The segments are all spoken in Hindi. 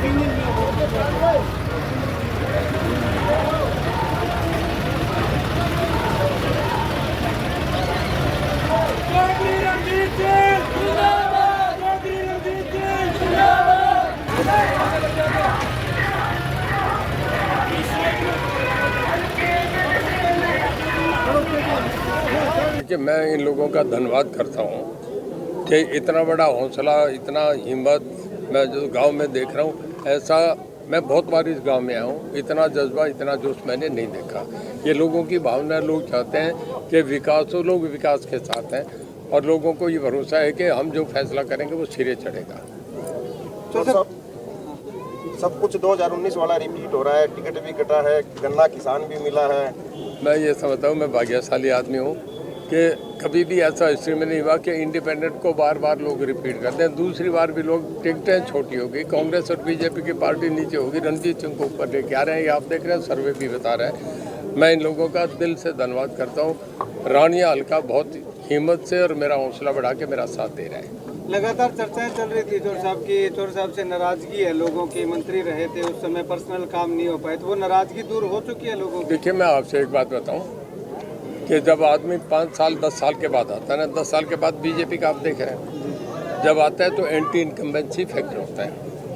कि मैं इन लोगों का धन्यवाद करता हूँ कि इतना बड़ा हौसला, इतना हिम्मत मैं जो गांव में देख रहा हूँ, ऐसा मैं बहुत बार इस गांव में आया हूँ, इतना जज्बा, इतना जोश मैंने नहीं देखा। ये लोगों की भावना, लोग चाहते हैं कि विकास हो, लोग विकास के साथ हैं और लोगों को ये भरोसा है कि हम जो फैसला करेंगे वो सिरे चढ़ेगा। तो सब कुछ 2019 वाला रिपीट हो रहा है, टिकट भी कटा है, गन्ना किसान भी मिला है। मैं ये समझता हूँ, मैं भाग्यशाली आदमी हूँ कि कभी भी ऐसा हिस्ट्री में नहीं हुआ कि इंडिपेंडेंट को बार बार लोग रिपीट करते हैं। दूसरी बार भी लोग, टिकटें छोटी होगी, कांग्रेस और बीजेपी की पार्टी नीचे होगी, रणजीत सिंह को ऊपर लेके आ रहे हैं। ये आप देख रहे हैं, सर्वे भी बता रहा है। मैं इन लोगों का दिल से धन्यवाद करता हूँ। रानिया हल्का बहुत हिम्मत से और मेरा हौसला बढ़ा के मेरा साथ दे रहा है। लगातार चर्चाएं चल रही थी चोर साहब की, चोर साहब से नाराजगी है लोगों की, मंत्री रहे थे उस समय, पर्सनल काम नहीं हो पाए, तो वो नाराजगी दूर हो चुकी है लोगों की। देखिए, मैं आपसे एक बात बताऊं कि जब आदमी 5 साल 10 साल के बाद आता है ना, 10 साल के बाद बीजेपी का आप देख रहे हैं, जब आता है तो एंटी इनकम्बेंसी फैक्टर होता है।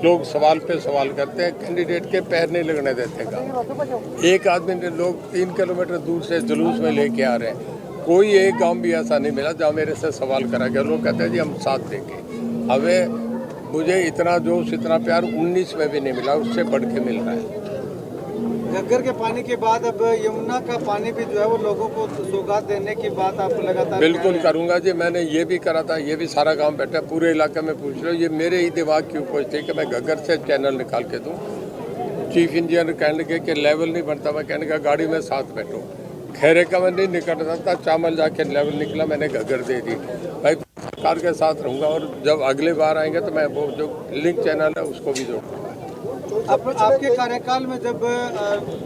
लोग सवाल पे सवाल करते हैं, कैंडिडेट के पैर नहीं लगने देते गाँव। एक आदमी ने, लोग 3 किलोमीटर दूर से जुलूस में लेके आ रहे हैं। कोई एक गांव भी ऐसा नहीं मिला जहाँ मेरे से सवाल करा गया। लोग कहते हैं जी हम साथ देंगे। हमें, मुझे इतना जोश, इतना प्यार 19 में भी नहीं मिला, उससे बढ़ के मिल रहा है। घग्गर के पानी के बाद अब यमुना का पानी भी जो है वो लोगों को सौगात देने की बात आप लगातार बिल्कुल करूँगा जी। मैंने ये भी करा था, ये भी सारा गाँव बैठा, पूरे इलाके में पूछ लो। ये मेरे ही दिमाग की उपज थी कि मैं घग्गर से चैनल निकाल के दूँ। चीफ इंजीनियर कहने लगे कि लेवल नहीं बनता, मैं कहने का गाड़ी में साथ बैठूँ। खैरे का मैं नहीं निकलता था, चामल जाके लेवल निकला, मैंने घग्गर दे दी। भाई सरकार के साथ रहूँगा और जब अगले बार आएंगे तो मैं वो जो लिंक चैनल है उसको भी जोड़ूँगा। आपके कार्यकाल में जब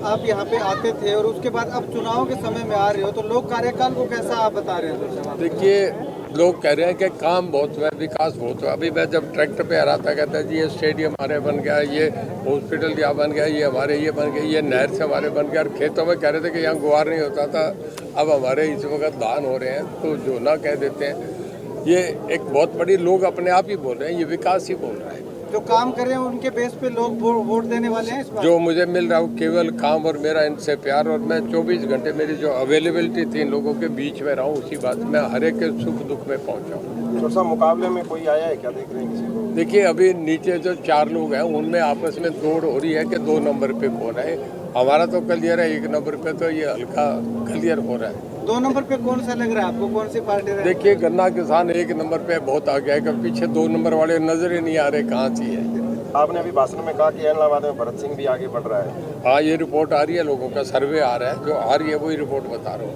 आप यहाँ पे आते थे और उसके बाद अब चुनाव के समय में आ रहे हो, तो लोग कार्यकाल को कैसा आप बता रहे हैं? देखिए, लोग कह रहे हैं कि काम बहुत हुआ, विकास बहुत हुआ। अभी मैं जब ट्रैक्टर पे आ रहा था, कहता है जी ये स्टेडियम हमारे बन गया, ये हॉस्पिटल यहाँ बन गया, ये हमारे ये बन गया, ये नहर से हमारे बन गया। और खेतों में कह रहे थे कि यहाँ गुआर नहीं होता था, अब हमारे इस वक्त धान हो रहे हैं, तो जो ना कह देते हैं। ये एक बहुत बड़ी, लोग अपने आप ही बोल रहे हैं, ये विकास ही बोल रहा है। जो काम कर रहे हैं उनके बेस पे लोग वोट देने वाले हैं इस बार। जो मुझे मिल रहा है केवल काम और मेरा इनसे प्यार, और मैं 24 घंटे मेरी जो अवेलेबिलिटी थी इन लोगों के बीच में रहा हूँ, उसी बात में हर एक के सुख दुख में पहुँचा हूँ। तो सब मुकाबले में कोई आया है क्या, देख रहे हैं किसी को? देखिए, अभी नीचे जो 4 लोग हैं उनमें आपस में दौड़ हो रही है कि 2 नंबर पे कौन है। हमारा तो क्लियर है, 1 नंबर पे तो ये हल्का क्लियर हो रहा है। 2 नंबर पे कौन सा लग रहा है आपको, कौन सी पार्टी? देखिए, गन्ना किसान 1 नंबर पे बहुत आगे है, पीछे 2 नंबर वाले नजर ही नहीं आ रहे कहाँ से है। आपने अभी भाषण में कहा कि इलाहाबाद में भरत सिंह भी आगे बढ़ रहा है। हाँ, ये रिपोर्ट आ रही है, लोगों का सर्वे आ रहा है, जो आ रही है वही रिपोर्ट बता रहा हूँ।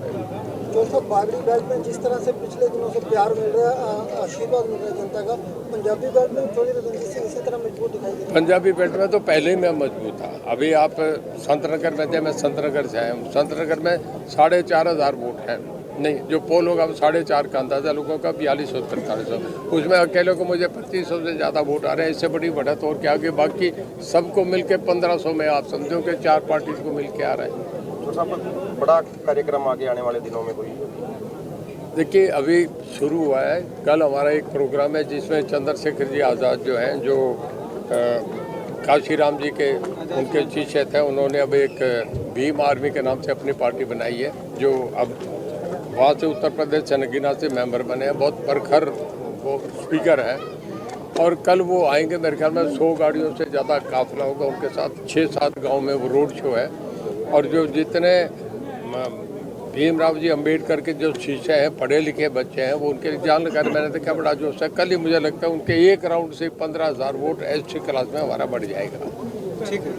तो सब बागड़ी बेल्ट में जिस तरह से पिछले दिनों से प्यार मिल रहा है, आशीर्वाद मिल रहा है जनता का, पंजाबी बेल्ट में थोड़ी रंजिश इसी तरह मजबूत दिखाई दे रही है। पंजाबी बेल्ट में तो पहले ही मैं मजबूत था। अभी आप संतनगर में थे, मैं संतनगर से आया हूँ। संतनगर में 4,500 वोट हैं, नहीं जो पोल होगा वो 4.5 का अंदाजा, लोगों का 4200 4300, उसमें अकेले को मुझे 2500 से ज़्यादा वोट आ रहे हैं। इससे बड़ी बढ़त और क्या, आगे बाकी सबको मिलके 1500 में आप समझो कि 4 पार्टी को मिलके आ रहे हैं। तो सब बड़ा कार्यक्रम आगे आने वाले दिनों में कोई? देखिए, अभी शुरू हुआ है। कल हमारा एक प्रोग्राम है जिसमें चंद्रशेखर जी आज़ाद जो हैं, जो काशीराम जी के उनके शिष्य थे, उन्होंने अब एक भीम आर्मी के नाम से अपनी पार्टी बनाई है, जो अब वहाँ से उत्तर प्रदेश से नगीना से मेंबर बने हैं। बहुत प्रखर वो स्पीकर हैं और कल वो आएंगे। मेरे ख्याल में 100 गाड़ियों से ज़्यादा काफिला होगा उनके साथ। 6-7 गांव में वो रोड शो है। और जो जितने भीमराव जी अंबेडकर के जो शिष्य हैं, पढ़े लिखे बच्चे हैं, वो उनके जानकारी मैंने देखा बड़ा जोश है। कल ही मुझे लगता है उनके एक राउंड से 15,000 वोट एसटी क्लास में हमारा बढ़ जाएगा। ठीक है।